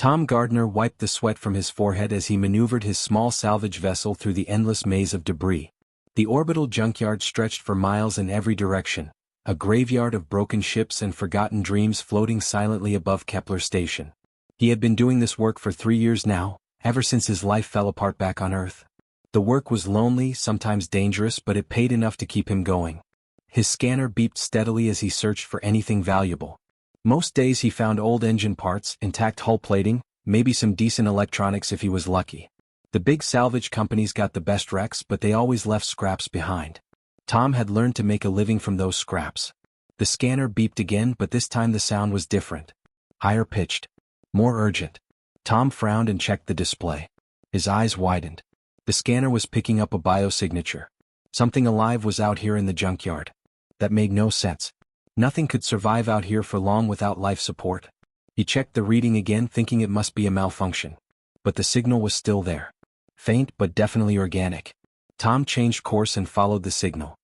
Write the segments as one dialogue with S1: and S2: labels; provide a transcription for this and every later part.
S1: Gardner wiped the sweat from his forehead as he maneuvered his small salvage vessel through the endless maze of debris. The orbital junkyard stretched for miles in every direction, a graveyard of broken ships and forgotten dreams floating silently above Kepler Station. He had been doing this work for 3 years now, ever since his life fell apart back on Earth. The work was lonely, sometimes dangerous, but it paid enough to keep him going. His scanner beeped steadily as he searched for anything valuable. Most days he found old engine parts, intact hull plating, maybe some decent electronics if he was lucky. The big salvage companies got the best wrecks, but they always left scraps behind. Tom had learned to make a living from those scraps. The scanner beeped again, but this time the sound was different. Higher pitched. More urgent. Tom frowned and checked the display. His eyes widened. The scanner was picking up a biosignature. Something alive was out here in the junkyard. That made no sense. Nothing could survive out here for long without life support. He checked the reading again, thinking it must be a malfunction. But the signal was still there. Faint but definitely organic. Tom changed course and followed the signal.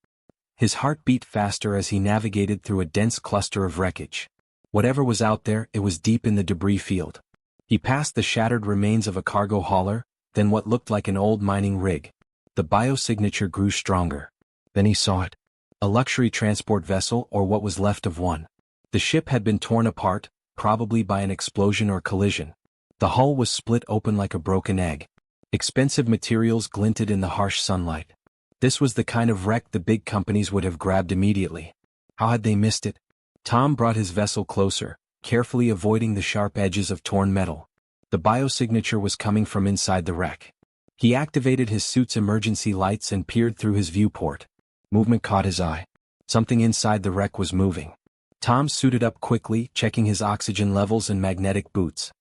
S1: His heart beat faster as he navigated through a dense cluster of wreckage. Whatever was out there, it was deep in the debris field. He passed the shattered remains of a cargo hauler, then what looked like an old mining rig. The biosignature grew stronger. Then he saw it. A luxury transport vessel, or what was left of one. The ship had been torn apart, probably by an explosion or collision. The hull was split open like a broken egg. Expensive materials glinted in the harsh sunlight. This was the kind of wreck the big companies would have grabbed immediately. How had they missed it? Tom brought his vessel closer, carefully avoiding the sharp edges of torn metal. The biosignature was coming from inside the wreck. He activated his suit's emergency lights and peered through his viewport. Movement caught his eye. Something inside the wreck was moving. Tom suited up quickly, checking his oxygen levels and magnetic boots.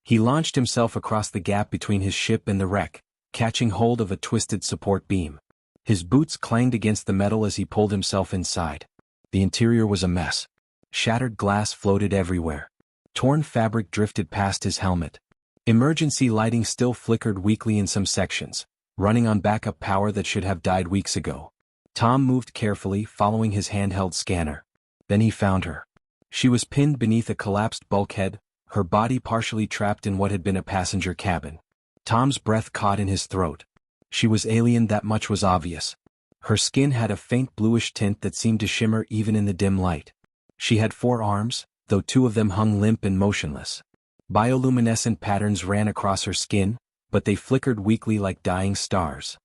S1: He launched himself across the gap between his ship and the wreck, catching hold of a twisted support beam. His boots clanged against the metal as he pulled himself inside. The interior was a mess. Shattered glass floated everywhere. Torn fabric drifted past his helmet. Emergency lighting still flickered weakly in some sections, running on backup power that should have died weeks ago. Tom moved carefully, following his handheld scanner. Then he found her. She was pinned beneath a collapsed bulkhead, her body partially trapped in what had been a passenger cabin. Tom's breath caught in his throat. She was alien, that much was obvious. Her skin had a faint bluish tint that seemed to shimmer even in the dim light. She had 4 arms, though 2 of them hung limp and motionless. Bioluminescent patterns ran across her skin, but they flickered weakly like dying stars.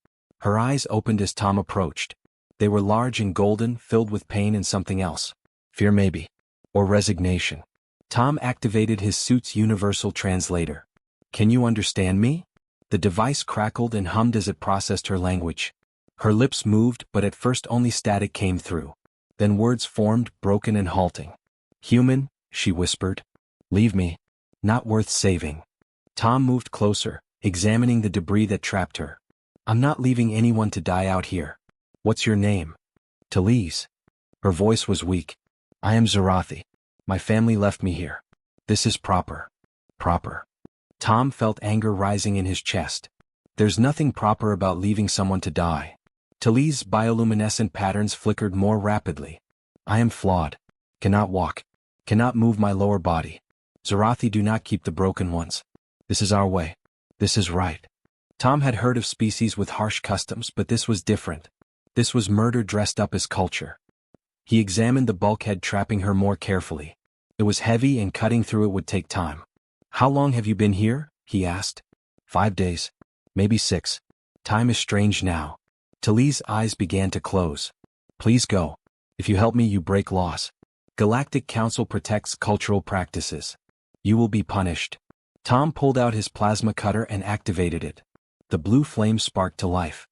S1: Her eyes opened as Tom approached. They were large and golden, filled with pain and something else. Fear maybe. Or resignation. Tom activated his suit's universal translator. "Can you understand me?" The device crackled and hummed as it processed her language. Her lips moved, but at first only static came through. Then words formed, broken and halting. "Human," she whispered. "Leave me. Not worth saving." Tom moved closer, examining the debris that trapped her. "I'm not leaving anyone to die out here." "What's your name?" "Talise." Her voice was weak. "I am Zarathi. My family left me here. This is proper." "Proper." Tom felt anger rising in his chest. "There's nothing proper about leaving someone to die." Talise's bioluminescent patterns flickered more rapidly. "I am flawed. Cannot walk. Cannot move my lower body. Zarathi do not keep the broken ones. This is our way. This is right." Tom had heard of species with harsh customs, but this was different. This was murder dressed up as culture. He examined the bulkhead, trapping her more carefully. It was heavy and cutting through it would take time. "How long have you been here?" he asked. 5 days. Maybe 6. Time is strange now. Talise's eyes began to close. "Please go. If you help me, you break laws. Galactic Council protects cultural practices. You will be punished." Tom pulled out his plasma cutter and activated it. The blue flame sparked to life.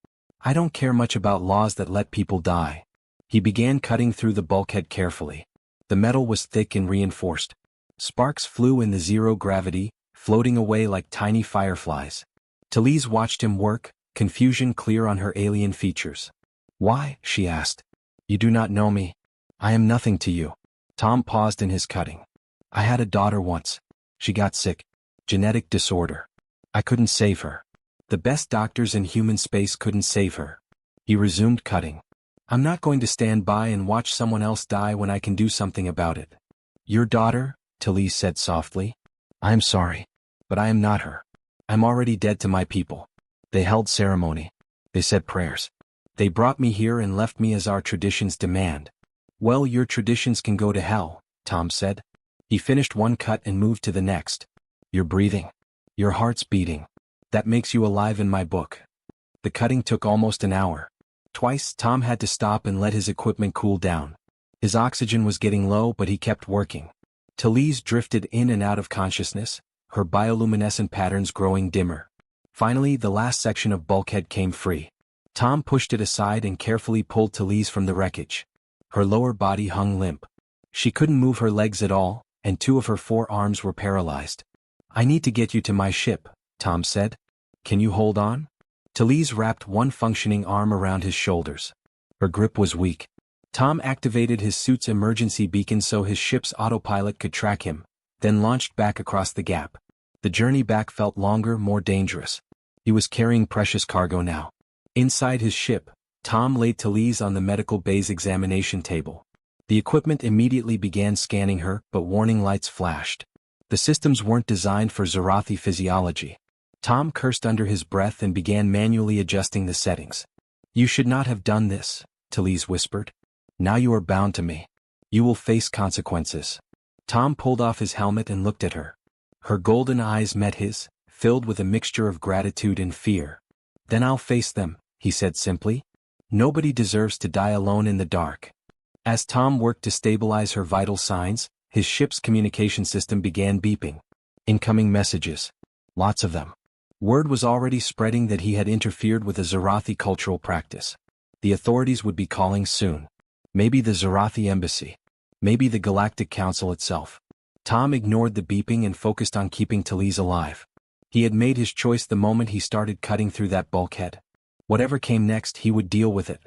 S1: "I don't care much about laws that let people die." He began cutting through the bulkhead carefully. The metal was thick and reinforced. Sparks flew in the zero gravity, floating away like tiny fireflies. Talise watched him work, confusion clear on her alien features. "Why?" she asked. "You do not know me. I am nothing to you." Tom paused in his cutting. "I had a daughter once. She got sick. Genetic disorder. I couldn't save her. The best doctors in human space couldn't save her." He resumed cutting. "I'm not going to stand by and watch someone else die when I can do something about it." "Your daughter?" Talise said softly. "I'm sorry." But I am not her. I'm already dead to my people. They held ceremony. They said prayers. They brought me here and left me as our traditions demand. Well, your traditions can go to hell, Tom said. He finished one cut and moved to the next. You're breathing. Your heart's beating. That makes you alive in my book. The cutting took almost an hour. Twice, Tom had to stop and let his equipment cool down. His oxygen was getting low, but he kept working. Talise drifted in and out of consciousness, her bioluminescent patterns growing dimmer. Finally, the last section of bulkhead came free. Tom pushed it aside and carefully pulled Talise from the wreckage. Her lower body hung limp. She couldn't move her legs at all, and 2 of her 4 arms were paralyzed. I need to get you to my ship, Tom said. Can you hold on? Talise wrapped one functioning arm around his shoulders. Her grip was weak. Tom activated his suit's emergency beacon so his ship's autopilot could track him, then launched back across the gap. The journey back felt longer, more dangerous. He was carrying precious cargo now. Inside his ship, Tom laid Talise on the medical bay's examination table. The equipment immediately began scanning her, but warning lights flashed. The systems weren't designed for Zarathi physiology. Tom cursed under his breath and began manually adjusting the settings. You should not have done this, Talise whispered. Now you are bound to me. You will face consequences. Tom pulled off his helmet and looked at her. Her golden eyes met his, filled with a mixture of gratitude and fear. Then I'll face them, he said simply. Nobody deserves to die alone in the dark. As Tom worked to stabilize her vital signs, his ship's communication system began beeping. Incoming messages. Lots of them. Word was already spreading that he had interfered with a Zarathi cultural practice. The authorities would be calling soon. Maybe the Zarathi embassy. Maybe the Galactic Council itself. Tom ignored the beeping and focused on keeping Talise alive. He had made his choice the moment he started cutting through that bulkhead. Whatever came next, he would deal with it.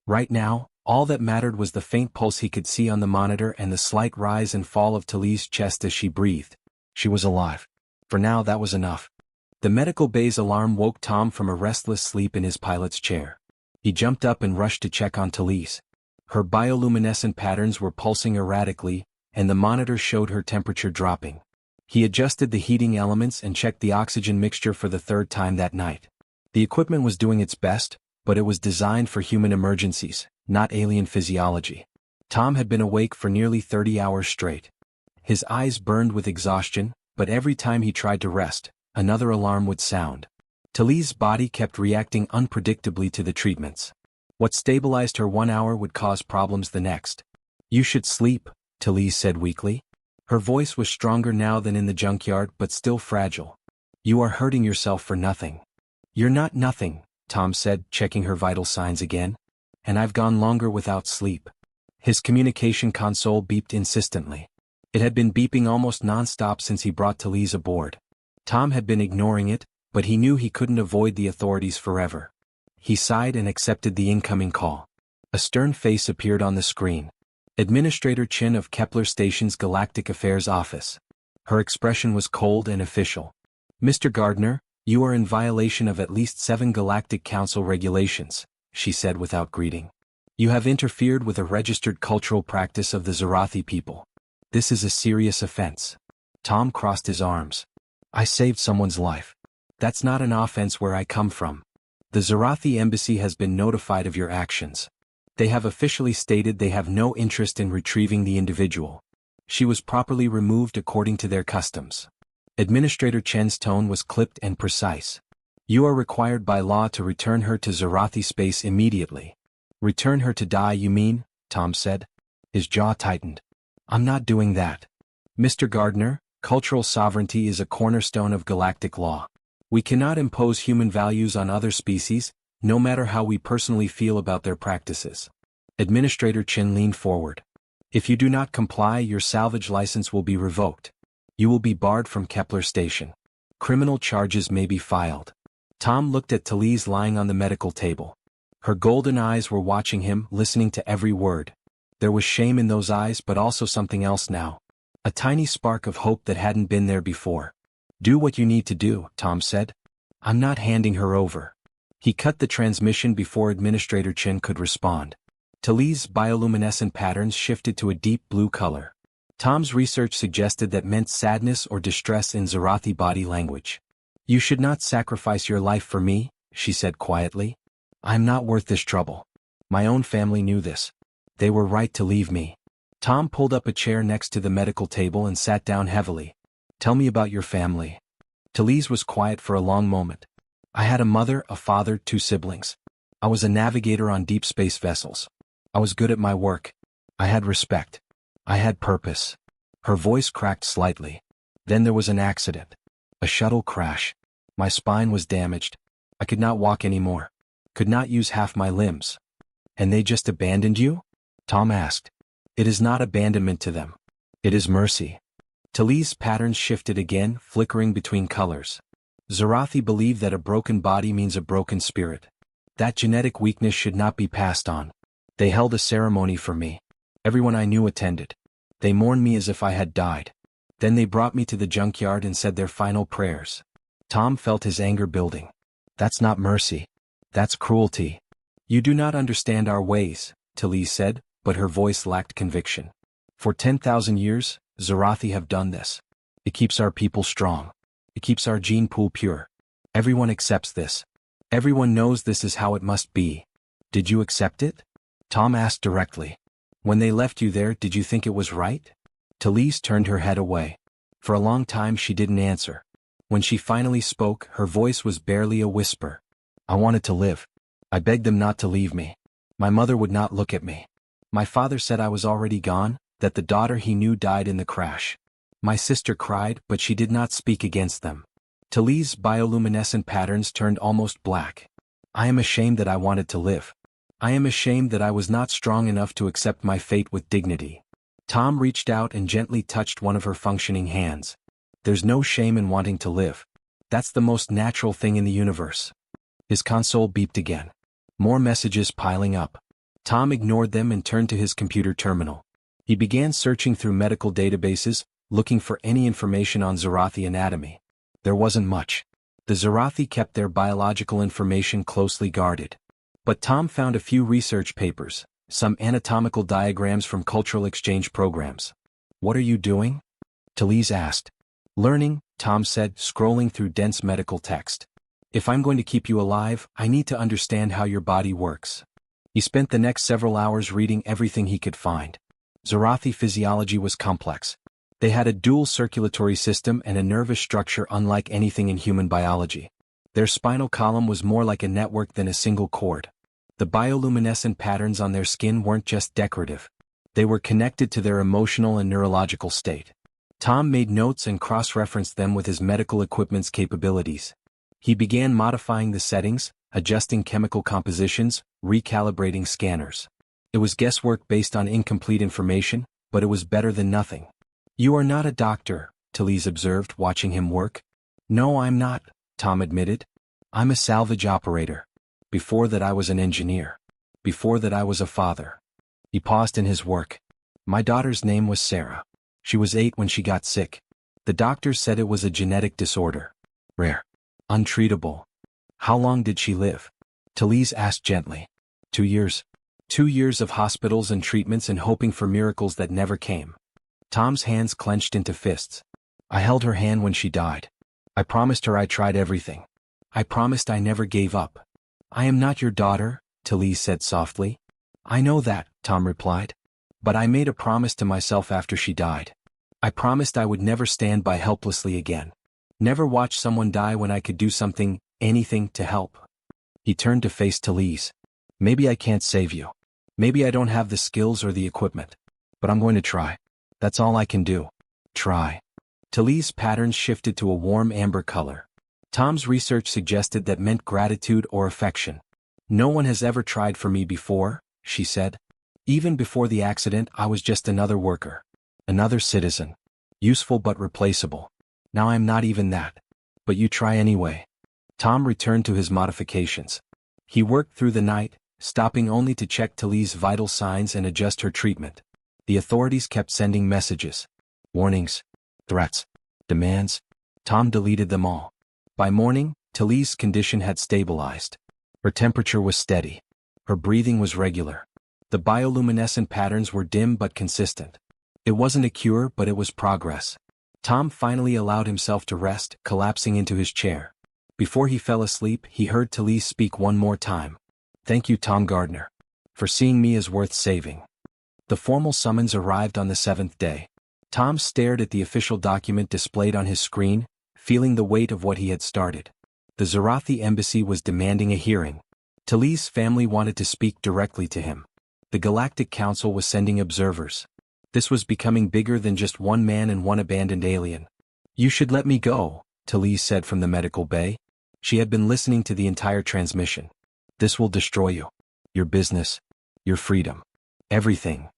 S1: Right now, all that mattered was the faint pulse he could see on the monitor and the slight rise and fall of Talise's chest as she breathed. She was alive. For now, that was enough. The medical bay's alarm woke Tom from a restless sleep in his pilot's chair. He jumped up and rushed to check on Talise. Her bioluminescent patterns were pulsing erratically, and the monitor showed her temperature dropping. He adjusted the heating elements and checked the oxygen mixture for the 3rd time that night. The equipment was doing its best, but it was designed for human emergencies, not alien physiology. Tom had been awake for nearly 30 hours straight. His eyes burned with exhaustion, but every time he tried to rest, another alarm would sound. Talise's body kept reacting unpredictably to the treatments. What stabilized her 1 hour would cause problems the next. You should sleep, Talise said weakly. Her voice was stronger now than in the junkyard, but still fragile. You are hurting yourself for nothing. You're not nothing, Tom said, checking her vital signs again. And I've gone longer without sleep. His communication console beeped insistently. It had been beeping almost non-stop since he brought Talise aboard. Tom had been ignoring it, but he knew he couldn't avoid the authorities forever. He sighed and accepted the incoming call. A stern face appeared on the screen. Administrator Chin of Kepler Station's Galactic Affairs Office. Her expression was cold and official. Mr. Gardner, you are in violation of at least 7 Galactic Council regulations, she said without greeting. You have interfered with a registered cultural practice of the Zarathi people. This is a serious offense. Tom crossed his arms. I saved someone's life. That's not an offense where I come from. The Zarathi embassy has been notified of your actions. They have officially stated they have no interest in retrieving the individual. She was properly removed according to their customs. Administrator Chen's tone was clipped and precise. You are required by law to return her to Zarathi space immediately. Return her to die, you mean? Tom said. His jaw tightened. I'm not doing that. Mr. Gardner, cultural sovereignty is a cornerstone of galactic law. We cannot impose human values on other species, no matter how we personally feel about their practices. Administrator Chin leaned forward. If you do not comply, your salvage license will be revoked. You will be barred from Kepler Station. Criminal charges may be filed. Tom looked at Talise lying on the medical table. Her golden eyes were watching him, listening to every word. There was shame in those eyes, but also something else now. A tiny spark of hope that hadn't been there before. Do what you need to do, Tom said. I'm not handing her over. He cut the transmission before Administrator Chin could respond. Talise's bioluminescent patterns shifted to a deep blue color. Tom's research suggested that meant sadness or distress in Zarathi body language. "You should not sacrifice your life for me," she said quietly. "I'm not worth this trouble. My own family knew this. They were right to leave me." Tom pulled up a chair next to the medical table and sat down heavily. "Tell me about your family." Talise was quiet for a long moment. "I had a mother, a father, 2 siblings. I was a navigator on deep space vessels. I was good at my work. I had respect. I had purpose." Her voice cracked slightly. "Then there was an accident. A shuttle crash. My spine was damaged. I could not walk anymore. Could not use half my limbs." "And they just abandoned you?" Tom asked. "It is not abandonment to them. It is mercy." Talise's patterns shifted again, flickering between colors. Zarathi believed that a broken body means a broken spirit. That genetic weakness should not be passed on. They held a ceremony for me. Everyone I knew attended. They mourned me as if I had died. Then they brought me to the junkyard and said their final prayers. Tom felt his anger building. "That's not mercy. That's cruelty." "You do not understand our ways," Talise said, but her voice lacked conviction. "For 10,000 years, Zarathi have done this. It keeps our people strong. It keeps our gene pool pure. Everyone accepts this. Everyone knows this is how it must be. Did you accept it?" Tom asked directly. "When they left you there, did you think it was right?" Talise turned her head away. For a long time she didn't answer. When she finally spoke, her voice was barely a whisper. "I wanted to live. I begged them not to leave me. My mother would not look at me. My father said I was already gone, that the daughter he knew died in the crash. My sister cried, but she did not speak against them." Talise's bioluminescent patterns turned almost black. "I am ashamed that I wanted to live. I am ashamed that I was not strong enough to accept my fate with dignity." Tom reached out and gently touched one of her functioning hands. "There's no shame in wanting to live. That's the most natural thing in the universe." His console beeped again. More messages piling up. Tom ignored them and turned to his computer terminal. He began searching through medical databases, looking for any information on Zarathi anatomy. There wasn't much. The Zarathi kept their biological information closely guarded. But Tom found a few research papers, some anatomical diagrams from cultural exchange programs. "What are you doing?" Talise asked. "Learning," Tom said, scrolling through dense medical text. "If I'm going to keep you alive, I need to understand how your body works." He spent the next several hours reading everything he could find. Zarathi physiology was complex. They had a dual circulatory system and a nervous structure unlike anything in human biology. Their spinal column was more like a network than a single cord. The bioluminescent patterns on their skin weren't just decorative. They were connected to their emotional and neurological state. Tom made notes and cross-referenced them with his medical equipment's capabilities. He began modifying the settings, adjusting chemical compositions, recalibrating scanners. It was guesswork based on incomplete information, but it was better than nothing. "You are not a doctor," Talise observed, watching him work. "No, I'm not," Tom admitted. "I'm a salvage operator. Before that I was an engineer. Before that I was a father." He paused in his work. "My daughter's name was Sarah. She was 8 when she got sick. The doctors said it was a genetic disorder. Rare. Untreatable." "How long did she live?" Talise asked gently. 2 years. 2 years of hospitals and treatments and hoping for miracles that never came." Tom's hands clenched into fists. "I held her hand when she died. I promised her I tried everything. I promised I never gave up." "I am not your daughter," Talise said softly. "I know that," Tom replied. "But I made a promise to myself after she died. I promised I would never stand by helplessly again. Never watch someone die when I could do something, anything, to help." He turned to face Talise. "Maybe I can't save you. Maybe I don't have the skills or the equipment. But I'm going to try. That's all I can do. Try." Talise's patterns shifted to a warm amber color. Tom's research suggested that meant gratitude or affection. "No one has ever tried for me before," she said. "Even before the accident I was just another worker. Another citizen. Useful but replaceable. Now I'm not even that. But you try anyway." Tom returned to his modifications. He worked through the night, stopping only to check Talise's vital signs and adjust her treatment. The authorities kept sending messages. Warnings. Threats. Demands. Tom deleted them all. By morning, Talise's condition had stabilized. Her temperature was steady. Her breathing was regular. The bioluminescent patterns were dim but consistent. It wasn't a cure, but it was progress. Tom finally allowed himself to rest, collapsing into his chair. Before he fell asleep, he heard Talise speak one more time. "Thank you, Tom Gardner. For seeing me as worth saving." The formal summons arrived on the 7th day. Tom stared at the official document displayed on his screen, feeling the weight of what he had started. The Zarathi embassy was demanding a hearing. Talise's family wanted to speak directly to him. The Galactic Council was sending observers. This was becoming bigger than just one man and one abandoned alien. "You should let me go," Talise said from the medical bay. She had been listening to the entire transmission. "This will destroy you. Your business. Your freedom. Everything."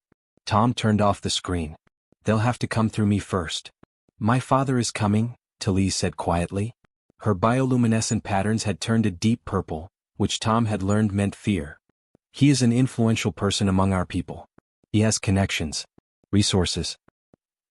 S1: Tom turned off the screen. "They'll have to come through me first." "My father is coming," Talise said quietly. Her bioluminescent patterns had turned a deep purple, which Tom had learned meant fear. "He is an influential person among our people. He has connections. Resources.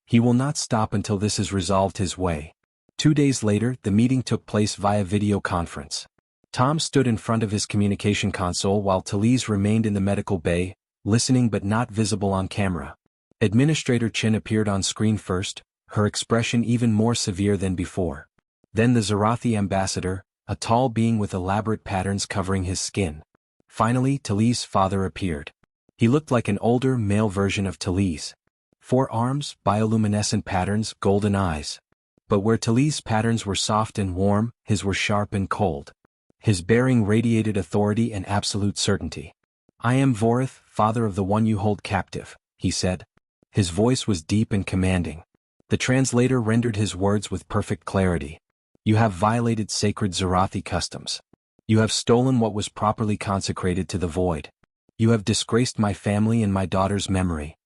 S1: He will not stop until this is resolved his way." 2 days later, the meeting took place via video conference. Tom stood in front of his communication console while Talise remained in the medical bay, listening but not visible on camera. Administrator Chin appeared on screen first, her expression even more severe than before. Then the Zarathi ambassador, a tall being with elaborate patterns covering his skin. Finally, Talise's father appeared. He looked like an older, male version of Talise. 4 arms, bioluminescent patterns, golden eyes. But where Talise's patterns were soft and warm, his were sharp and cold. His bearing radiated authority and absolute certainty. "I am Vorith, father of the one you hold captive," he said. His voice was deep and commanding. The translator rendered his words with perfect clarity. "You have violated sacred Zarathi customs. You have stolen what was properly consecrated to the void. You have disgraced my family and my daughter's memory."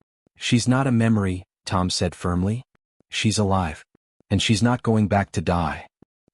S1: "She's not a memory," Tom said firmly. "She's alive. And she's not going back to die."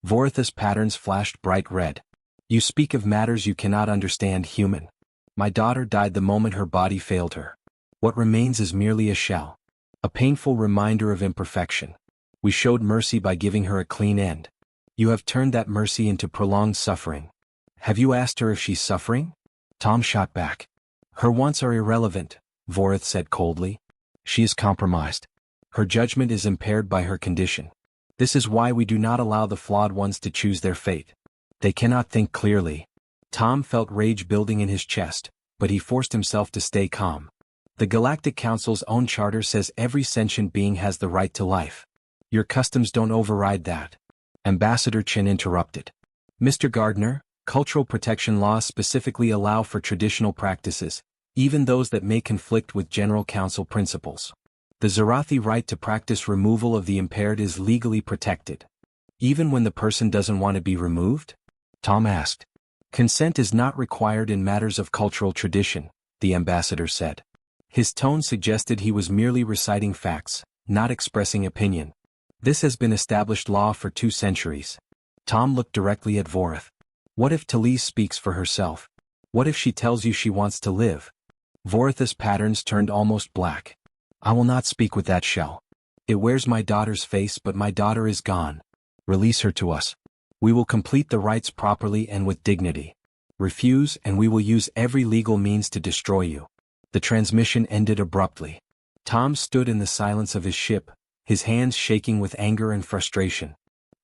S1: Vorith's patterns flashed bright red. "You speak of matters you cannot understand, human. My daughter died the moment her body failed her. What remains is merely a shell. A painful reminder of imperfection. We showed mercy by giving her a clean end. You have turned that mercy into prolonged suffering. Have you asked her if she's suffering?" Tom shot back. "Her wants are irrelevant," Vorith said coldly. "She is compromised. Her judgment is impaired by her condition. This is why we do not allow the flawed ones to choose their fate. They cannot think clearly." Tom felt rage building in his chest, but he forced himself to stay calm. "The Galactic Council's own charter says every sentient being has the right to life. Your customs don't override that." Ambassador Chin interrupted. "Mr. Gardner, cultural protection laws specifically allow for traditional practices, even those that may conflict with General Council principles. The Zarathi right to practice removal of the impaired is legally protected. Even when the person doesn't want to be removed?" Tom asked. "Consent is not required in matters of cultural tradition," the ambassador said. His tone suggested he was merely reciting facts, not expressing opinion. "This has been established law for 2 centuries. Tom looked directly at Vorith. "What if Talise speaks for herself? What if she tells you she wants to live?" Vorith's patterns turned almost black. "I will not speak with that shell. It wears my daughter's face, but my daughter is gone. Release her to us. We will complete the rites properly and with dignity. Refuse and we will use every legal means to destroy you." The transmission ended abruptly. Tom stood in the silence of his ship, his hands shaking with anger and frustration.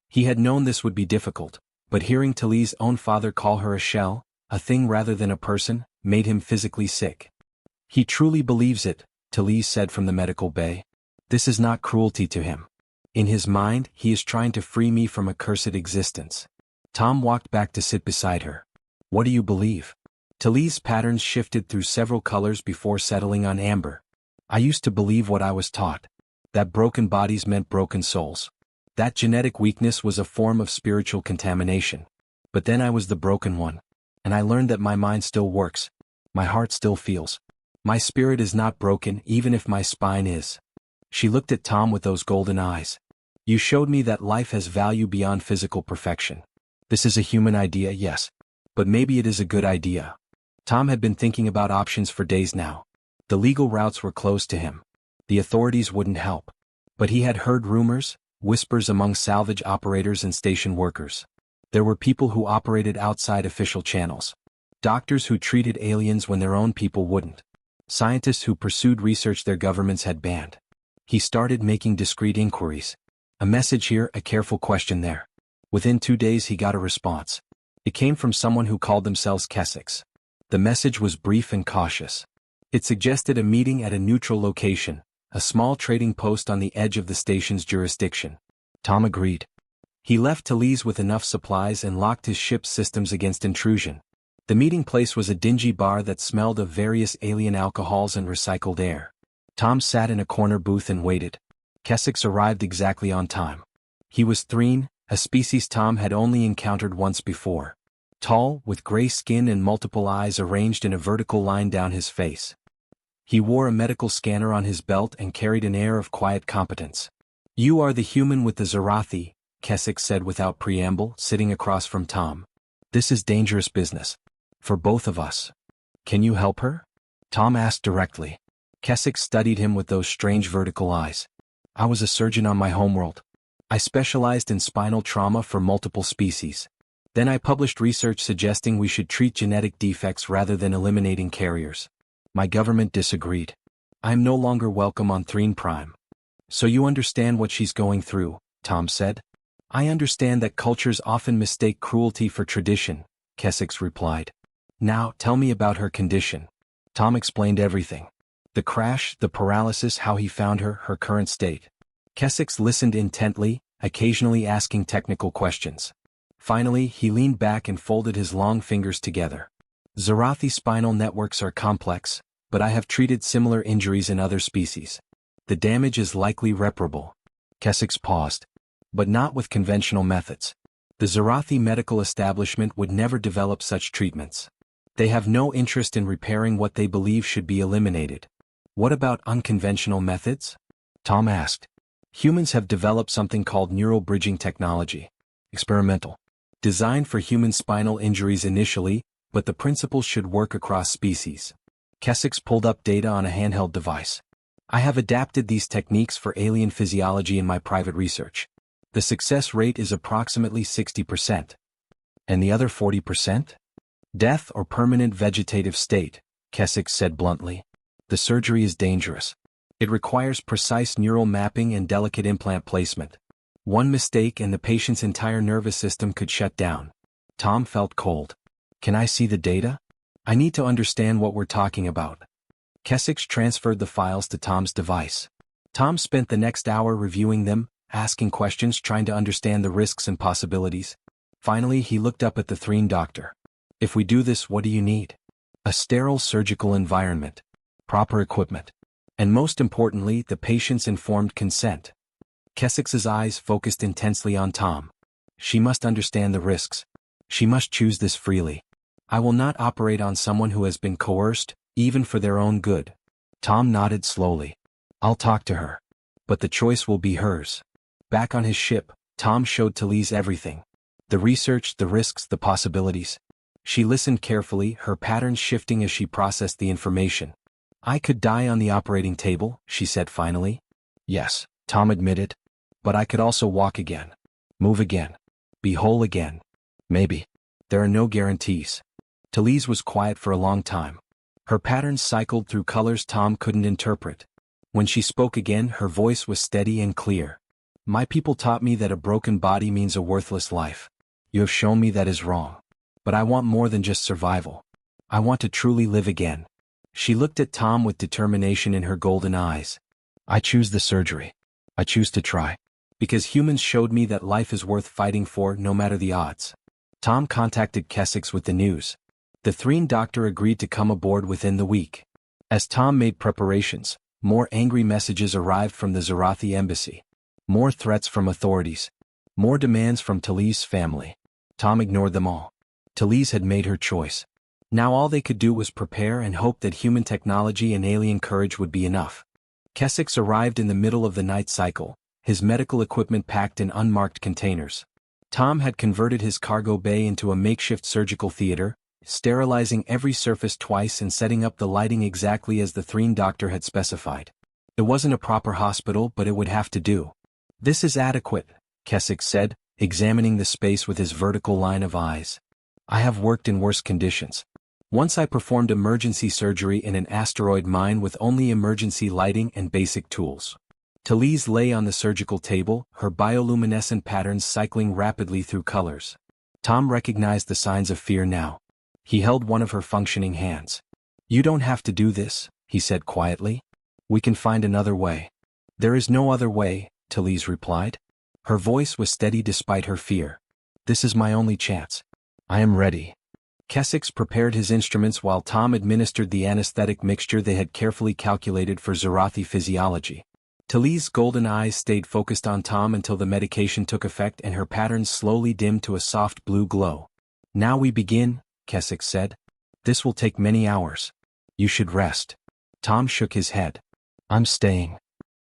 S1: He had known this would be difficult, but hearing Talise's own father call her a shell, a thing rather than a person, made him physically sick. "He truly believes it," Talise said from the medical bay. "This is not cruelty to him. In his mind, he is trying to free me from a cursed existence." Tom walked back to sit beside her. "What do you believe?" Talise's patterns shifted through several colors before settling on amber. "I used to believe what I was taught. That broken bodies meant broken souls. That genetic weakness was a form of spiritual contamination. But then I was the broken one. And I learned that my mind still works. My heart still feels. My spirit is not broken even if my spine is." She looked at Tom with those golden eyes. "You showed me that life has value beyond physical perfection. This is a human idea, yes. But maybe it is a good idea." Tom had been thinking about options for days now. The legal routes were closed to him. The authorities wouldn't help. But he had heard rumors, whispers among salvage operators and station workers. There were people who operated outside official channels. Doctors who treated aliens when their own people wouldn't. Scientists who pursued research their governments had banned. He started making discreet inquiries. A message here, a careful question there. Within 2 days he got a response. It came from someone who called themselves Kessex. The message was brief and cautious. It suggested a meeting at a neutral location, a small trading post on the edge of the station's jurisdiction. Tom agreed. He left Talise with enough supplies and locked his ship's systems against intrusion. The meeting place was a dingy bar that smelled of various alien alcohols and recycled air. Tom sat in a corner booth and waited. Kessex arrived exactly on time. He was Threen, a species Tom had only encountered once before. Tall, with gray skin and multiple eyes arranged in a vertical line down his face. He wore a medical scanner on his belt and carried an air of quiet competence. "You are the human with the Zarathi," Kessex said without preamble, sitting across from Tom. "This is dangerous business. For both of us. Can you help her?" Tom asked directly. Kessex studied him with those strange vertical eyes. "I was a surgeon on my homeworld. I specialized in spinal trauma for multiple species. Then I published research suggesting we should treat genetic defects rather than eliminating carriers. My government disagreed. I am no longer welcome on Threen Prime." "So you understand what she's going through," Tom said. "I understand that cultures often mistake cruelty for tradition," Kessex replied. "Now, tell me about her condition." Tom explained everything. The crash, the paralysis, how he found her, her current state. Kessex listened intently, occasionally asking technical questions. Finally, he leaned back and folded his long fingers together. "Zarathi spinal networks are complex, but I have treated similar injuries in other species. The damage is likely reparable." Kessex paused. "But not with conventional methods. The Zarathi medical establishment would never develop such treatments. They have no interest in repairing what they believe should be eliminated." "What about unconventional methods?" Tom asked. "Humans have developed something called neural bridging technology. Experimental. Designed for human spinal injuries initially, but the principles should work across species." Kessex pulled up data on a handheld device. "I have adapted these techniques for alien physiology in my private research. The success rate is approximately 60%. And the other 40%? Death or permanent vegetative state," Kessex said bluntly. "The surgery is dangerous. It requires precise neural mapping and delicate implant placement. One mistake and the patient's entire nervous system could shut down." Tom felt cold. "Can I see the data? I need to understand what we're talking about." Kessex transferred the files to Tom's device. Tom spent the next hour reviewing them, asking questions, trying to understand the risks and possibilities. Finally, he looked up at the Threen doctor. "If we do this, what do you need?" "A sterile surgical environment. Proper equipment. And most importantly, the patient's informed consent." Kessex's eyes focused intensely on Tom. "She must understand the risks. She must choose this freely. I will not operate on someone who has been coerced, even for their own good." Tom nodded slowly. "I'll talk to her. But the choice will be hers." Back on his ship, Tom showed Talise everything. The research, the risks, the possibilities. She listened carefully, her patterns shifting as she processed the information. "I could die on the operating table," she said finally. "Yes," Tom admitted. "But I could also walk again. Move again. Be whole again. Maybe. There are no guarantees." Talise was quiet for a long time. Her patterns cycled through colors Tom couldn't interpret. When she spoke again, her voice was steady and clear. "My people taught me that a broken body means a worthless life. You have shown me that is wrong. But I want more than just survival. I want to truly live again." She looked at Tom with determination in her golden eyes. "I choose the surgery. I choose to try. Because humans showed me that life is worth fighting for no matter the odds." Tom contacted Kessex with the news. The Threen doctor agreed to come aboard within the week. As Tom made preparations, more angry messages arrived from the Zarathi embassy. More threats from authorities. More demands from Talise's family. Tom ignored them all. Talise had made her choice. Now all they could do was prepare and hope that human technology and alien courage would be enough. Kessex arrived in the middle of the night cycle, his medical equipment packed in unmarked containers. Tom had converted his cargo bay into a makeshift surgical theater, sterilizing every surface twice and setting up the lighting exactly as the Threen doctor had specified. It wasn't a proper hospital, but it would have to do. "This is adequate," Kessex said, examining the space with his vertical line of eyes. "I have worked in worse conditions. Once I performed emergency surgery in an asteroid mine with only emergency lighting and basic tools. Talise lay on the surgical table, her bioluminescent patterns cycling rapidly through colors. Tom recognized the signs of fear now. He held one of her functioning hands. "You don't have to do this," he said quietly. "We can find another way." "There is no other way," Talise replied. Her voice was steady despite her fear. "This is my only chance. I am ready." Kessex prepared his instruments while Tom administered the anesthetic mixture they had carefully calculated for Zarathi physiology. Talise's golden eyes stayed focused on Tom until the medication took effect and her patterns slowly dimmed to a soft blue glow. "Now we begin," Kessex said. "This will take many hours. You should rest." Tom shook his head. "I'm staying."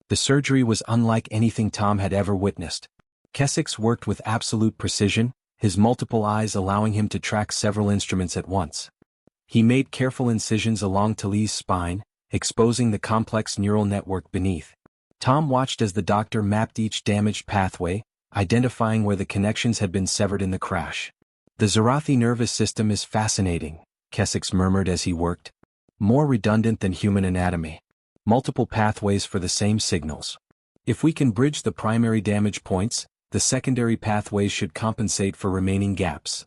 S1: The surgery was unlike anything Tom had ever witnessed. Kessex worked with absolute precision, his multiple eyes allowing him to track several instruments at once. He made careful incisions along Talise's spine, exposing the complex neural network beneath. Tom watched as the doctor mapped each damaged pathway, identifying where the connections had been severed in the crash. "The Zarathi nervous system is fascinating," Kessex murmured as he worked. "More redundant than human anatomy. Multiple pathways for the same signals. If we can bridge the primary damage points, the secondary pathways should compensate for remaining gaps."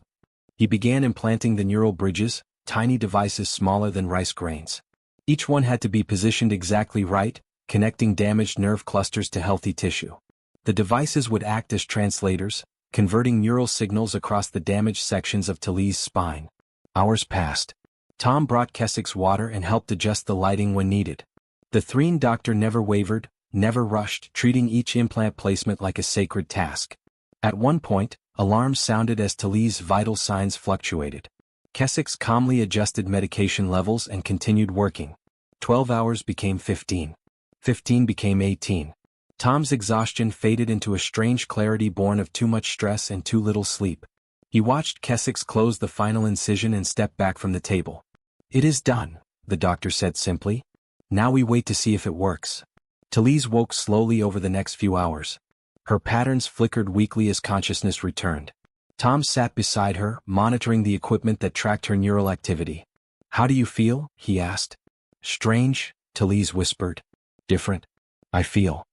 S1: He began implanting the neural bridges, tiny devices smaller than rice grains. Each one had to be positioned exactly right, connecting damaged nerve clusters to healthy tissue. The devices would act as translators, converting neural signals across the damaged sections of Talise's spine. Hours passed. Tom brought Kessex water and helped adjust the lighting when needed. The Threen doctor never wavered, never rushed, treating each implant placement like a sacred task. At one point, alarms sounded as Talise's vital signs fluctuated. Kessex calmly adjusted medication levels and continued working. 12 hours became 15. 15 became 18. Tom's exhaustion faded into a strange clarity born of too much stress and too little sleep. He watched Kessex close the final incision and step back from the table. "It is done," the doctor said simply. "Now we wait to see if it works." Talise woke slowly over the next few hours. Her patterns flickered weakly as consciousness returned. Tom sat beside her, monitoring the equipment that tracked her neural activity. "How do you feel?" he asked. "Strange," Talise whispered. "Different. I feel."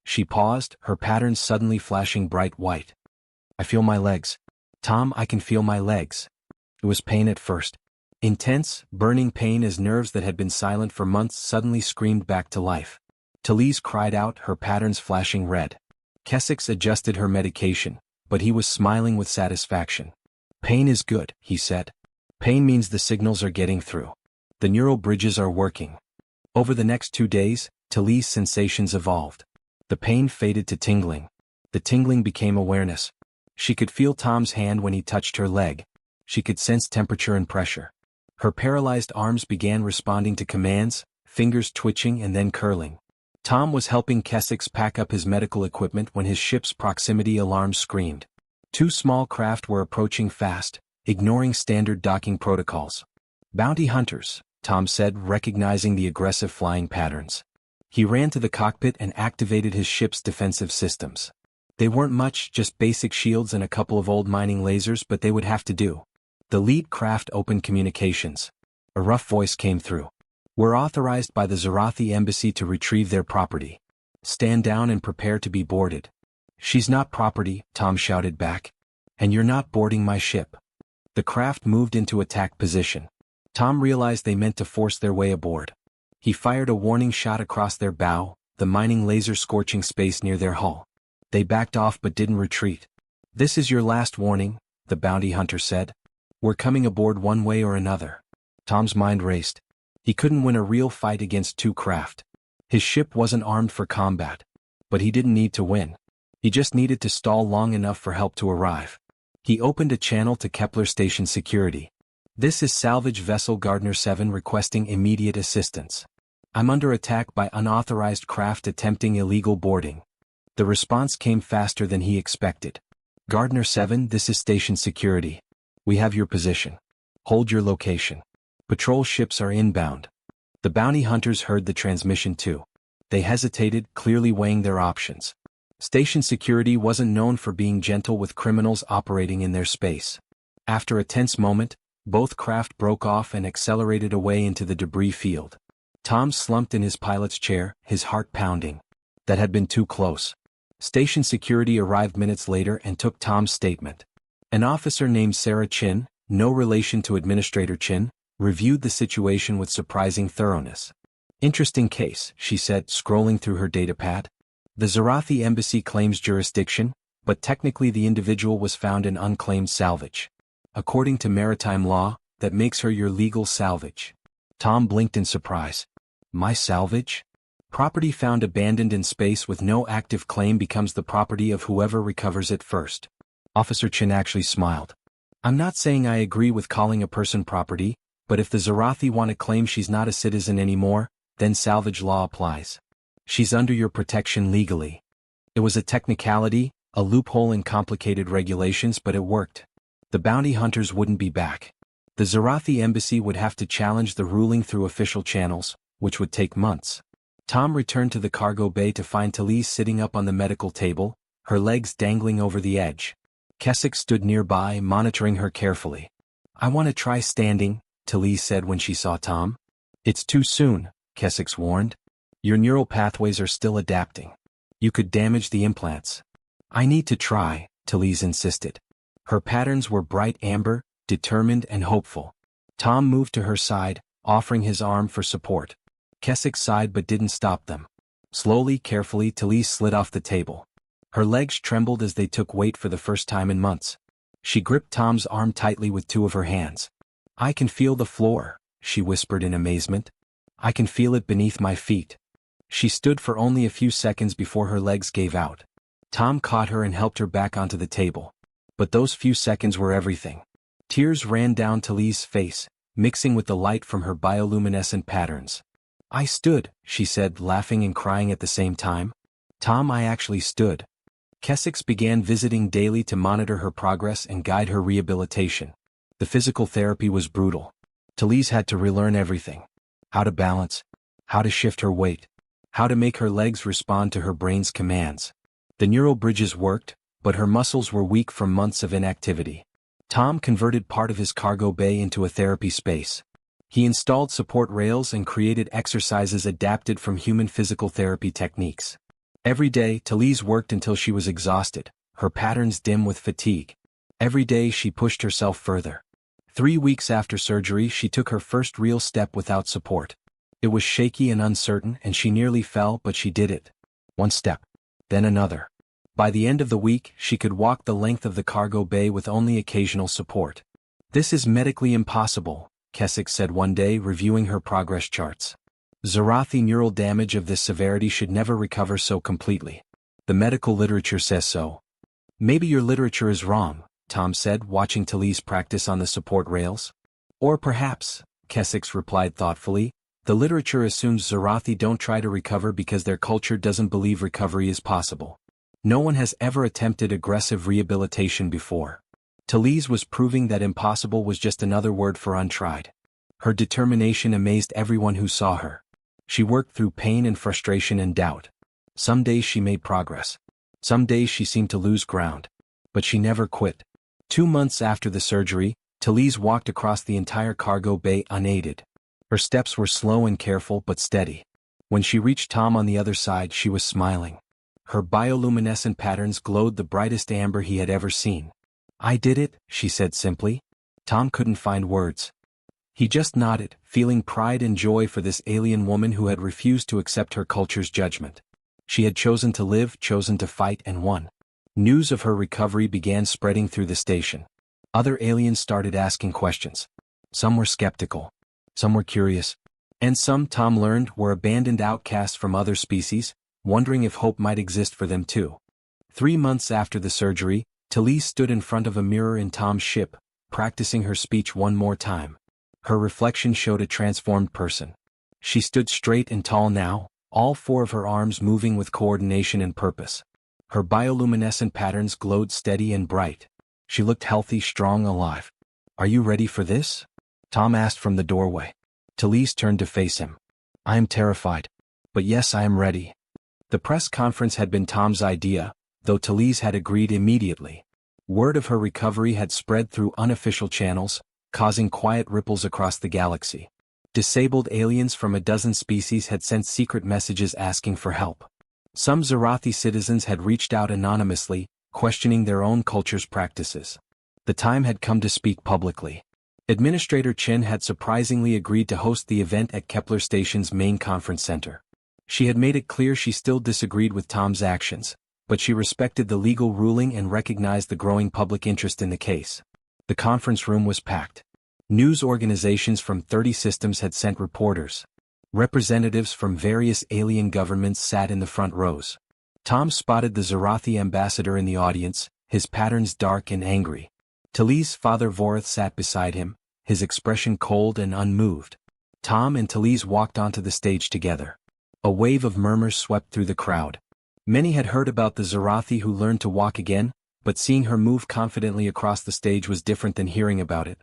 S1: She paused, her patterns suddenly flashing bright white. "I feel my legs. Tom, I can feel my legs." It was pain at first. Intense, burning pain as nerves that had been silent for months suddenly screamed back to life. Talise cried out, her patterns flashing red. Kessex adjusted her medication, but he was smiling with satisfaction. "Pain is good," he said. "Pain means the signals are getting through. The neural bridges are working." Over the next 2 days, Talise's sensations evolved. The pain faded to tingling. The tingling became awareness. She could feel Tom's hand when he touched her leg. She could sense temperature and pressure. Her paralyzed arms began responding to commands, fingers twitching and then curling. Tom was helping Kessex pack up his medical equipment when his ship's proximity alarms screamed. 2 small craft were approaching fast, ignoring standard docking protocols. "Bounty hunters," Tom said, recognizing the aggressive flying patterns. He ran to the cockpit and activated his ship's defensive systems. They weren't much, just basic shields and a couple of old mining lasers, but they would have to do. The lead craft opened communications. A rough voice came through. "We're authorized by the Zarathi embassy to retrieve their property. Stand down and prepare to be boarded." "She's not property," Tom shouted back. "And you're not boarding my ship." The craft moved into attack position. Tom realized they meant to force their way aboard. He fired a warning shot across their bow, the mining laser scorching space near their hull. They backed off but didn't retreat. "This is your last warning," the bounty hunter said. "We're coming aboard one way or another." Tom's mind raced. He couldn't win a real fight against 2 craft. His ship wasn't armed for combat. But he didn't need to win. He just needed to stall long enough for help to arrive. He opened a channel to Kepler Station Security. "This is salvage vessel Gardner 7 requesting immediate assistance. I'm under attack by unauthorized craft attempting illegal boarding." The response came faster than he expected. "Gardner 7, this is Station Security. We have your position. Hold your location. Patrol ships are inbound." The bounty hunters heard the transmission too. They hesitated, clearly weighing their options. Station Security wasn't known for being gentle with criminals operating in their space. After a tense moment, both craft broke off and accelerated away into the debris field. Tom slumped in his pilot's chair, his heart pounding. That had been too close. Station security arrived minutes later and took Tom's statement. An officer named Sarah Chin, no relation to Administrator Chin, reviewed the situation with surprising thoroughness. "Interesting case," she said, scrolling through her datapad. "The Zarathi embassy claims jurisdiction, but technically the individual was found in unclaimed salvage. According to maritime law, that makes her your legal salvage." Tom blinked in surprise. "My salvage?" "Property found abandoned in space with no active claim becomes the property of whoever recovers it first." Officer Chin actually smiled. "I'm not saying I agree with calling a person property, but if the Zarathi want to claim she's not a citizen anymore, then salvage law applies. She's under your protection legally." It was a technicality, a loophole in complicated regulations, but it worked. The bounty hunters wouldn't be back. The Zarathi embassy would have to challenge the ruling through official channels, which would take months. Tom returned to the cargo bay to find Talise sitting up on the medical table, her legs dangling over the edge. Keswick stood nearby, monitoring her carefully. "I want to try standing," Talise said when she saw Tom. "It's too soon," Keswick warned. "Your neural pathways are still adapting. You could damage the implants." "I need to try," Talise insisted. Her patterns were bright amber, determined and hopeful. Tom moved to her side, offering his arm for support. Keswick sighed but didn't stop them. Slowly, carefully, Talise slid off the table. Her legs trembled as they took weight for the first time in months. She gripped Tom's arm tightly with two of her hands. "I can feel the floor," she whispered in amazement. "I can feel it beneath my feet." She stood for only a few seconds before her legs gave out. Tom caught her and helped her back onto the table. But those few seconds were everything. Tears ran down Talise's face, mixing with the light from her bioluminescent patterns. "I stood," she said, laughing and crying at the same time. "Tom, I actually stood." Keswick began visiting daily to monitor her progress and guide her rehabilitation. The physical therapy was brutal. Talise had to relearn everything. How to balance, how to shift her weight, how to make her legs respond to her brain's commands. The neural bridges worked, but her muscles were weak from months of inactivity. Tom converted part of his cargo bay into a therapy space. He installed support rails and created exercises adapted from human physical therapy techniques. Every day, Talise worked until she was exhausted, her patterns dim with fatigue. Every day she pushed herself further. 3 weeks after surgery, she took her first real step without support. It was shaky and uncertain, and she nearly fell, but she did it. One step, then another. By the end of the week, she could walk the length of the cargo bay with only occasional support. "This is medically impossible," Keswick said one day, reviewing her progress charts. "Zarathi neural damage of this severity should never recover so completely. The medical literature says so." "Maybe your literature is wrong," Tom said, watching Talise practice on the support rails. "Or perhaps," Keswick replied thoughtfully, "the literature assumes Zarathi don't try to recover because their culture doesn't believe recovery is possible. No one has ever attempted aggressive rehabilitation before." Talise was proving that impossible was just another word for untried. Her determination amazed everyone who saw her. She worked through pain and frustration and doubt. Some days she made progress. Some days she seemed to lose ground. But she never quit. 2 months after the surgery, Talise walked across the entire cargo bay unaided. Her steps were slow and careful but steady. When she reached Tom on the other side, she was smiling. Her bioluminescent patterns glowed the brightest amber he had ever seen. "I did it," she said simply. Tom couldn't find words. He just nodded, feeling pride and joy for this alien woman who had refused to accept her culture's judgment. She had chosen to live, chosen to fight, and won. News of her recovery began spreading through the station. Other aliens started asking questions. Some were skeptical. Some were curious. And some, Tom learned, were abandoned outcasts from other species, wondering if hope might exist for them too. 3 months after the surgery, Talise stood in front of a mirror in Tom's ship, practicing her speech one more time. Her reflection showed a transformed person. She stood straight and tall now, all 4 of her arms moving with coordination and purpose. Her bioluminescent patterns glowed steady and bright. She looked healthy, strong, alive. "Are you ready for this?" Tom asked from the doorway. Talise turned to face him. "I am terrified. But yes, I am ready." The press conference had been Tom's idea, though Talise had agreed immediately. Word of her recovery had spread through unofficial channels, causing quiet ripples across the galaxy. Disabled aliens from a dozen species had sent secret messages asking for help. Some Zarathi citizens had reached out anonymously, questioning their own culture's practices. The time had come to speak publicly. Administrator Chen had surprisingly agreed to host the event at Kepler Station's main conference center. She had made it clear she still disagreed with Tom's actions, but she respected the legal ruling and recognized the growing public interest in the case. The conference room was packed. News organizations from 30 systems had sent reporters. Representatives from various alien governments sat in the front rows. Tom spotted the Zarathi ambassador in the audience, his patterns dark and angry. Talise's father Vorith sat beside him, his expression cold and unmoved. Tom and Talise walked onto the stage together. A wave of murmurs swept through the crowd. Many had heard about the Zarathi who learned to walk again, but seeing her move confidently across the stage was different than hearing about it.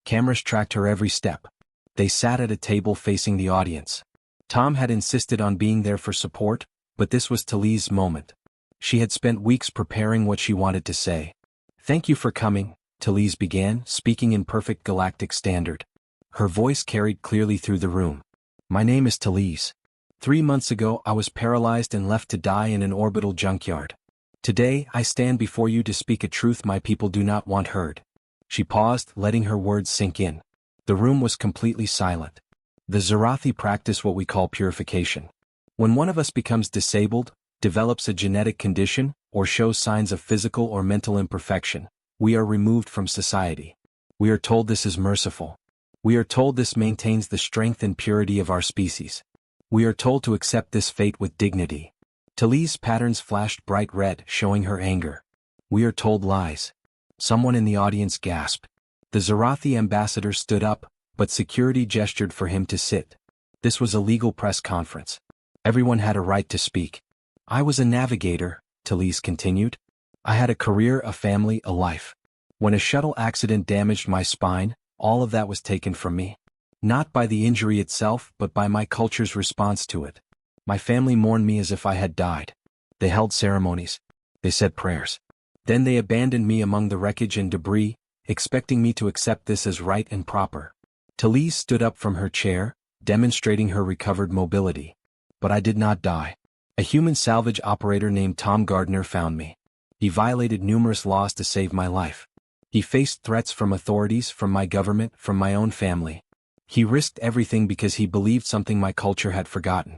S1: Cameras tracked her every step. They sat at a table facing the audience. Tom had insisted on being there for support, but this was Talise's moment. She had spent weeks preparing what she wanted to say. "Thank you for coming," Talise began, speaking in perfect galactic standard. Her voice carried clearly through the room. "My name is Talise. 3 months ago I was paralyzed and left to die in an orbital junkyard. Today I stand before you to speak a truth my people do not want heard." She paused, letting her words sink in. The room was completely silent. The Zarathi practice what we call purification. When one of us becomes disabled, develops a genetic condition, or shows signs of physical or mental imperfection, we are removed from society. We are told this is merciful. We are told this maintains the strength and purity of our species. We are told to accept this fate with dignity. Talise's patterns flashed bright red, showing her anger. We are told lies. Someone in the audience gasped. The Zarathi ambassador stood up, but security gestured for him to sit. This was a legal press conference. Everyone had a right to speak. "I was a navigator," Talise continued. "I had a career, a family, a life. When a shuttle accident damaged my spine, all of that was taken from me. Not by the injury itself, but by my culture's response to it. My family mourned me as if I had died. They held ceremonies. They said prayers. Then they abandoned me among the wreckage and debris, expecting me to accept this as right and proper." Talise stood up from her chair, demonstrating her recovered mobility. "But I did not die. A human salvage operator named Tom Gardner found me. He violated numerous laws to save my life. He faced threats from authorities, from my government, from my own family. He risked everything because he believed something my culture had forgotten.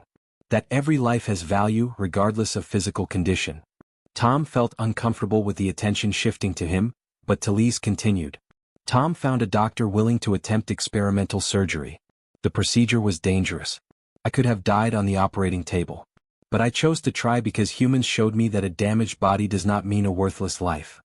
S1: That every life has value, regardless of physical condition." Tom felt uncomfortable with the attention shifting to him, but Talise continued. "Tom found a doctor willing to attempt experimental surgery. The procedure was dangerous. I could have died on the operating table. But I chose to try because humans showed me that a damaged body does not mean a worthless life."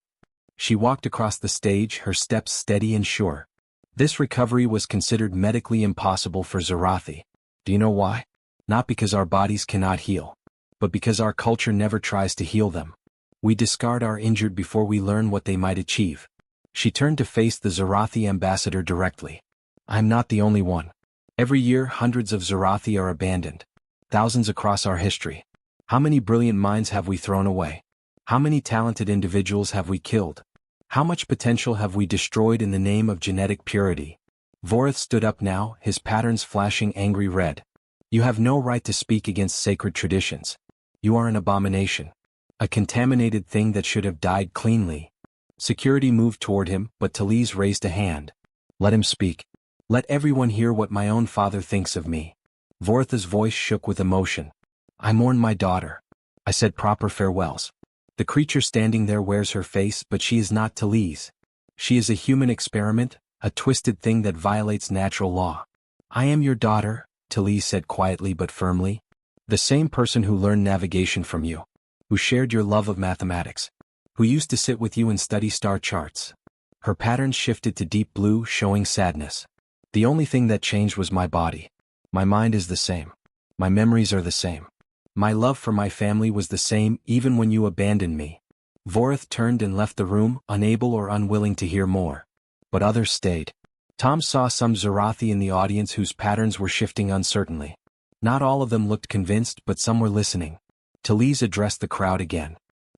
S1: She walked across the stage, her steps steady and sure. This recovery was considered medically impossible for Zarathi. Do you know why? Not because our bodies cannot heal, but because our culture never tries to heal them. We discard our injured before we learn what they might achieve. She turned to face the Zarathi ambassador directly. "I am not the only one. Every year hundreds of Zarathi are abandoned. Thousands across our history. How many brilliant minds have we thrown away? How many talented individuals have we killed? How much potential have we destroyed in the name of genetic purity?" Vorith stood up now, his patterns flashing angry red. "You have no right to speak against sacred traditions. You are an abomination. A contaminated thing that should have died cleanly." Security moved toward him, but Talise raised a hand. "Let him speak. Let everyone hear what my own father thinks of me." Vorith's voice shook with emotion. "I mourn my daughter. I said proper farewells. The creature standing there wears her face, but she is not Talise. She is a human experiment, a twisted thing that violates natural law." "I am your daughter," Talise said quietly but firmly. "The same person who learned navigation from you. Who shared your love of mathematics. Who used to sit with you and study star charts." Her patterns shifted to deep blue, showing sadness. "The only thing that changed was my body. My mind is the same. My memories are the same. My love for my family was the same even when you abandoned me." Vorith turned and left the room, unable or unwilling to hear more. But others stayed. Tom saw some Zarathi in the audience whose patterns were shifting uncertainly. Not all of them looked convinced, but some were listening. Talise addressed the crowd again.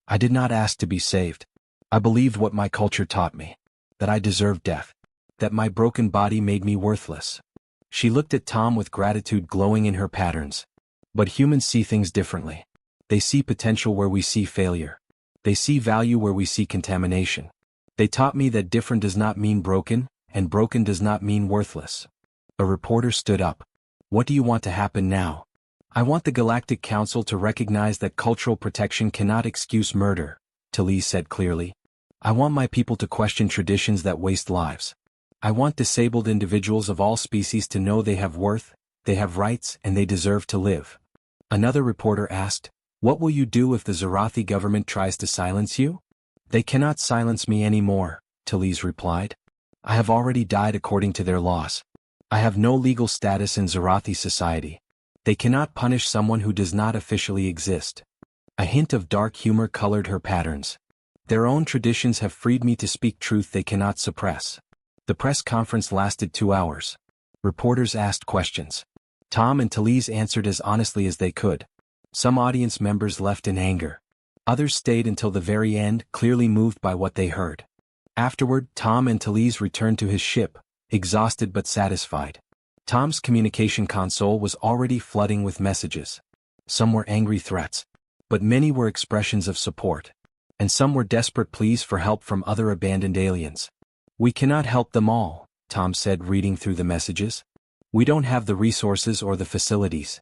S1: "I did not ask to be saved. I believed what my culture taught me. That I deserved death. That my broken body made me worthless." She looked at Tom with gratitude glowing in her patterns. "But humans see things differently. They see potential where we see failure. They see value where we see contamination. They taught me that different does not mean broken, and broken does not mean worthless. A reporter stood up. What do you want to happen now? I want the Galactic Council to recognize that cultural protection cannot excuse murder, Talise said clearly. I want my people to question traditions that waste lives. I want disabled individuals of all species to know they have worth, they have rights, and they deserve to live. Another reporter asked, what will you do if the Zarathi government tries to silence you? They cannot silence me anymore, Talise replied. I have already died according to their laws. I have no legal status in Zarathi society. They cannot punish someone who does not officially exist. A hint of dark humor colored her patterns. Their own traditions have freed me to speak truth they cannot suppress. The press conference lasted 2 hours. Reporters asked questions. Tom and Talise answered as honestly as they could. Some audience members left in anger. Others stayed until the very end, clearly moved by what they heard. Afterward, Tom and Talise returned to his ship, exhausted but satisfied. Tom's communication console was already flooding with messages. Some were angry threats, but many were expressions of support. And some were desperate pleas for help from other abandoned aliens. We cannot help them all, Tom said, reading through the messages. We don't have the resources or the facilities.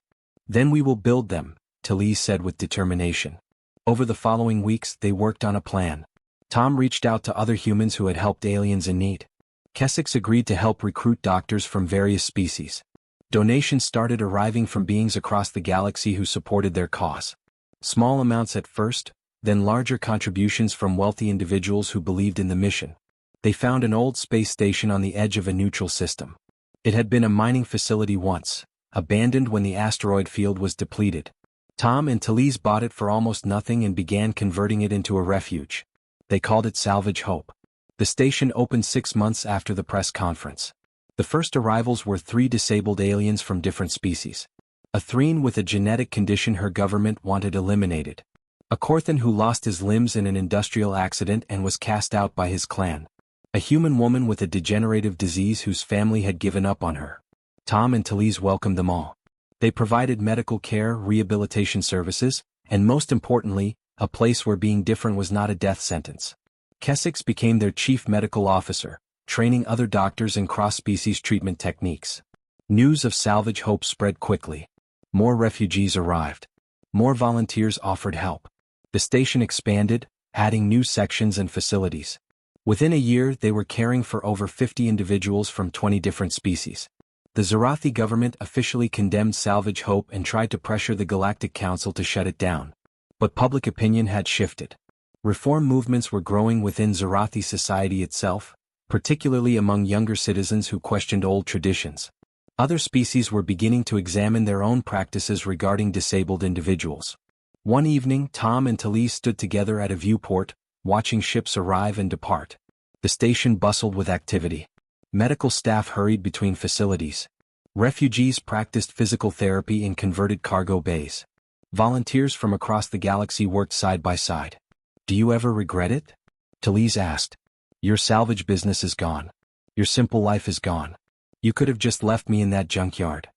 S1: Then we will build them, Talise said with determination. Over the following weeks, they worked on a plan. Tom reached out to other humans who had helped aliens in need. Kessex agreed to help recruit doctors from various species. Donations started arriving from beings across the galaxy who supported their cause. Small amounts at first, then larger contributions from wealthy individuals who believed in the mission. They found an old space station on the edge of a neutral system. It had been a mining facility once, abandoned when the asteroid field was depleted. Tom and Talise bought it for almost nothing and began converting it into a refuge. They called it Salvage Hope. The station opened 6 months after the press conference. The first arrivals were 3 disabled aliens from different species. A Threen with a genetic condition her government wanted eliminated. A Korthan who lost his limbs in an industrial accident and was cast out by his clan. A human woman with a degenerative disease whose family had given up on her. Tom and Talise welcomed them all. They provided medical care, rehabilitation services, and most importantly, a place where being different was not a death sentence. Kessex became their chief medical officer, training other doctors in cross-species treatment techniques. News of Salvage Hope spread quickly. More refugees arrived. More volunteers offered help. The station expanded, adding new sections and facilities. Within a year, they were caring for over 50 individuals from 20 different species. The Zarathi government officially condemned Salvage Hope and tried to pressure the Galactic Council to shut it down. But public opinion had shifted. Reform movements were growing within Zarathi society itself, particularly among younger citizens who questioned old traditions. Other species were beginning to examine their own practices regarding disabled individuals. One evening, Tom and Talise stood together at a viewport, watching ships arrive and depart. The station bustled with activity. Medical staff hurried between facilities. Refugees practiced physical therapy in converted cargo bays. Volunteers from across the galaxy worked side by side. Do you ever regret it? Talise asked. Your salvage business is gone. Your simple life is gone. You could have just left me in that junkyard.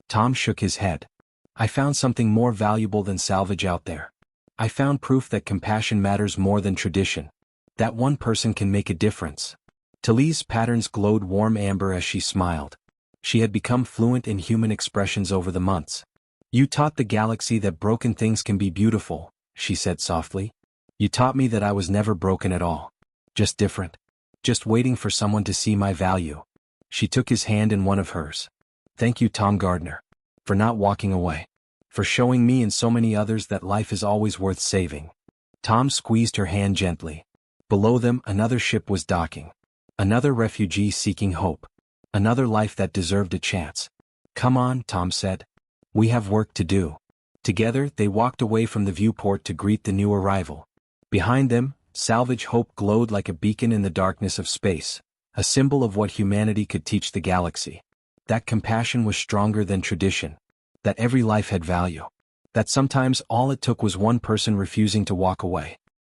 S1: Tom shook his head. I found something more valuable than salvage out there. I found proof that compassion matters more than tradition. That one person can make a difference. Talise's patterns glowed warm amber as she smiled. She had become fluent in human expressions over the months. You taught the galaxy that broken things can be beautiful, she said softly. You taught me that I was never broken at all. Just different. Just waiting for someone to see my value. She took his hand in one of hers. Thank you, Tom Gardner. For not walking away. For showing me and so many others that life is always worth saving. Tom squeezed her hand gently. Below them, another ship was docking. Another refugee seeking hope. Another life that deserved a chance. Come on, Tom said. We have work to do. Together, they walked away from the viewport to greet the new arrival. Behind them, Salvage Hope glowed like a beacon in the darkness of space, a symbol of what humanity could teach the galaxy. That compassion was stronger than tradition. That every life had value. That sometimes all it took was one person refusing to walk away.